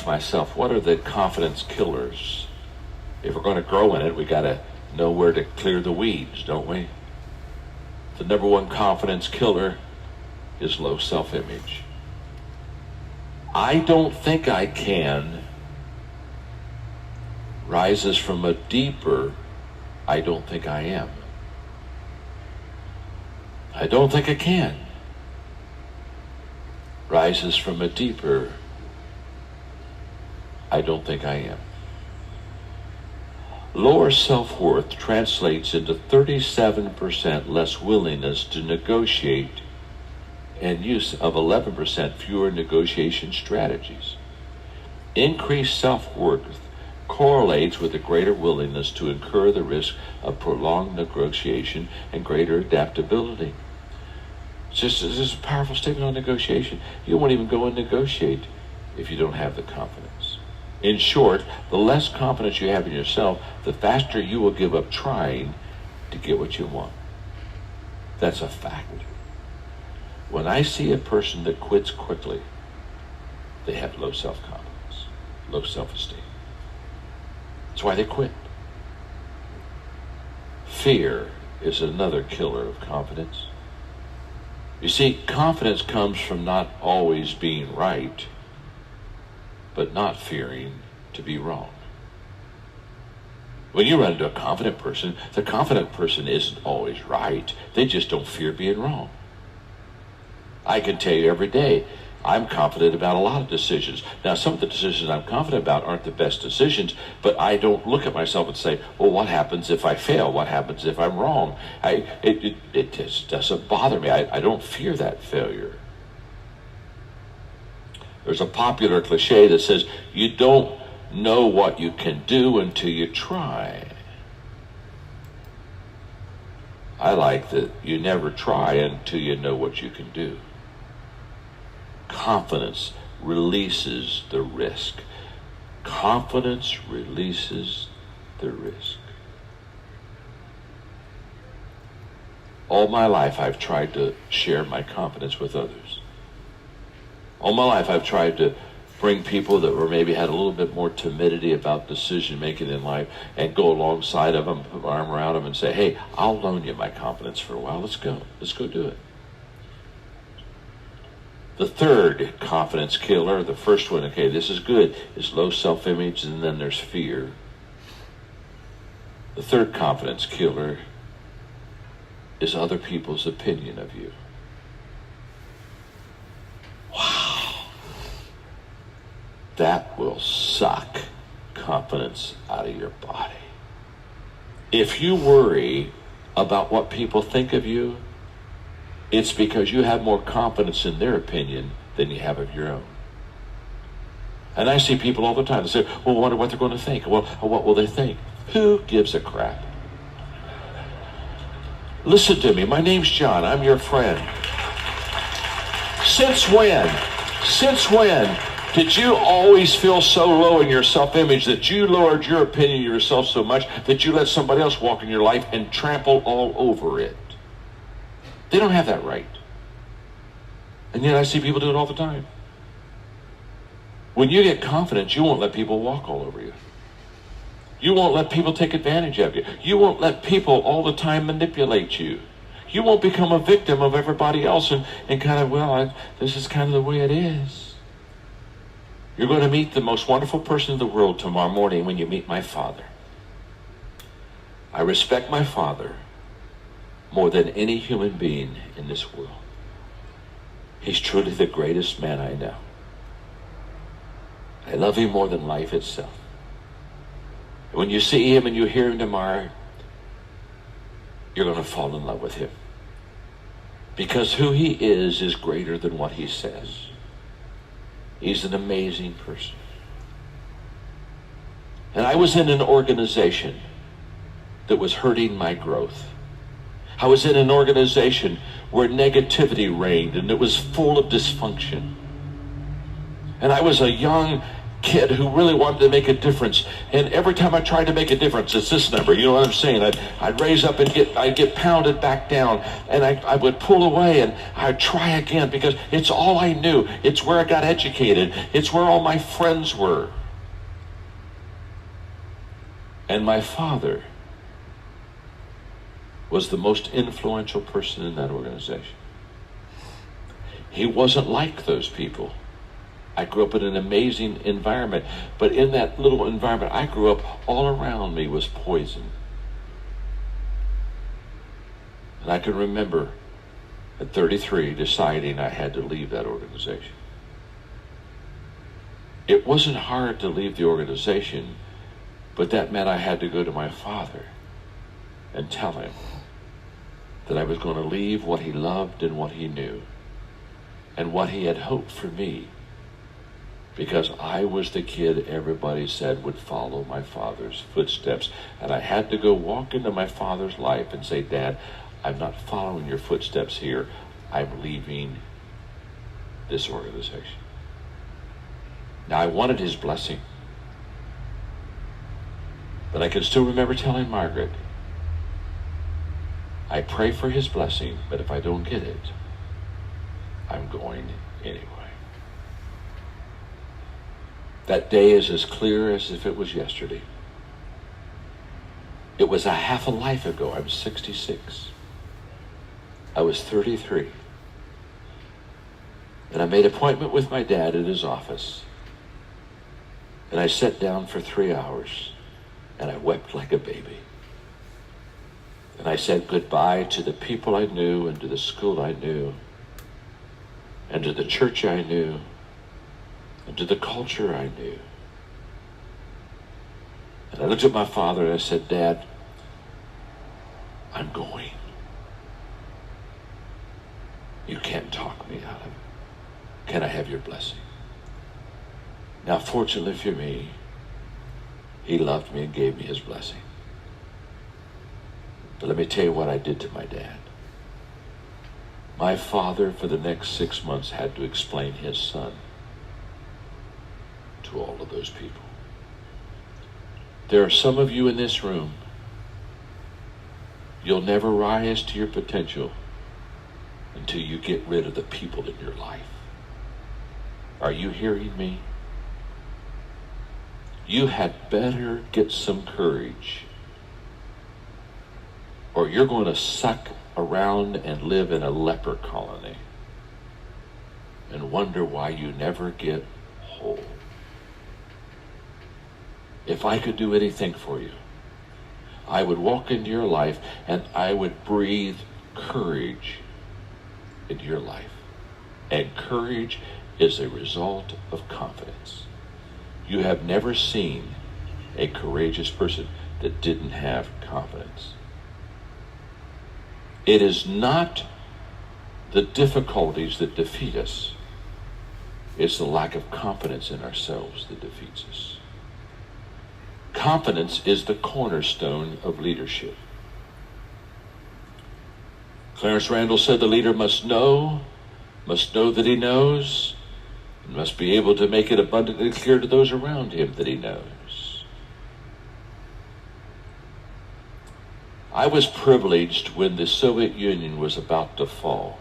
ask myself, what are the confidence killers? If we're going to grow in it, we got to know where to clear the weeds, don't we? The number one confidence killer is low self-image. I don't think I can rises from a deeper, I don't think I am. I don't think I can rises from a deeper, I don't think I am. Lower self-worth translates into 37% less willingness to negotiate and use of 11% fewer negotiation strategies. Increased self-worth correlates with a greater willingness to incur the risk of prolonged negotiation and greater adaptability. This is a powerful statement on negotiation. You won't even go and negotiate if you don't have the confidence. In short, the less confidence you have in yourself, the faster you will give up trying to get what you want. That's a fact. When I see a person that quits quickly, they have low self-confidence, low self-esteem. That's why they quit. Fear is another killer of confidence. You see, confidence comes from not always being right, but not fearing to be wrong. When you run into a confident person, the confident person isn't always right. They just don't fear being wrong. I can tell you every day, I'm confident about a lot of decisions. Now, some of the decisions I'm confident about aren't the best decisions, but I don't look at myself and say, well, what happens if I fail? What happens if I'm wrong? It just doesn't bother me. I don't fear that failure. There's a popular cliche that says, you don't know what you can do until you try. I like that you never try until you know what you can do. Confidence releases the risk. Confidence releases the risk. All my life I've tried to share my confidence with others. All my life I've tried to bring people that were maybe had a little bit more timidity about decision making in life and go alongside of them, put my arm around them and say, hey, I'll loan you my confidence for a while. Let's go do it. The third confidence killer, the first one, okay, this is good, is low self-image, and then there's fear. The third confidence killer is other people's opinion of you. Wow. That will suck confidence out of your body. If you worry about what people think of you, it's because you have more confidence in their opinion than you have of your own. And I see people all the time that say, well, I wonder what they're going to think. Well, what will they think? Who gives a crap? Listen to me. My name's John. I'm your friend. Since when did you always feel so low in your self-image that you lowered your opinion of yourself so much that you let somebody else walk in your life and trample all over it? They don't have that right. And yet I see people do it all the time. When you get confidence, you won't let people walk all over you. You won't let people take advantage of you. You won't let people all the time manipulate you. You won't become a victim of everybody else and kind of, this is kind of the way it is. You're going to meet the most wonderful person in the world tomorrow morning when you meet my father. I respect my father more than any human being in this world. He's truly the greatest man I know. I love him more than life itself. When you see him and you hear him tomorrow, you're going to fall in love with him. Because who he is greater than what he says. He's an amazing person. And I was in an organization that was hurting my growth. I was in an organization where negativity reigned and it was full of dysfunction. And I was a young kid who really wanted to make a difference. And every time I tried to make a difference, it's this number. You know what I'm saying? I'd raise up and I'd get pounded back down. And I would pull away and I'd try again because it's all I knew. It's where I got educated. It's where all my friends were. And my father was the most influential person in that organization. He wasn't like those people. I grew up in an amazing environment, but in that little environment I grew up, all around me was poison. And I can remember at 33 deciding I had to leave that organization. It wasn't hard to leave the organization, but that meant I had to go to my father and tell him that I was going to leave what he loved and what he knew and what he had hoped for me, because I was the kid everybody said would follow my father's footsteps. And I had to go walk into my father's life and say, Dad, I'm not following your footsteps here. I'm leaving this organization. Now, I wanted his blessing, but I can still remember telling Margaret, I pray for his blessing, but if I don't get it, I'm going anyway. That day is as clear as if it was yesterday. It was a half a life ago. I'm 66. I was 33. And I made an appointment with my dad at his office. And I sat down for 3 hours and I wept like a baby. And I said goodbye to the people I knew and to the school I knew and to the church I knew and to the culture I knew. And I looked at my father and I said, Dad, I'm going. You can't talk me out of it. Can I have your blessing? Now, fortunately for me, he loved me and gave me his blessing. But let me tell you what I did to my dad. My father, for the next 6 months, had to explain his son to all of those people. There are some of you in this room, you'll never rise to your potential until you get rid of the people in your life. Are you hearing me? You had better get some courage, or you're going to suck around and live in a leper colony and wonder why you never get whole. If I could do anything for you, I would walk into your life and I would breathe courage into your life. And courage is a result of confidence. You have never seen a courageous person that didn't have confidence. It is not the difficulties that defeat us. It's the lack of confidence in ourselves that defeats us. Confidence is the cornerstone of leadership. Clarence Randall said the leader must know that he knows, and must be able to make it abundantly clear to those around him that he knows. I was privileged when the Soviet Union was about to fall.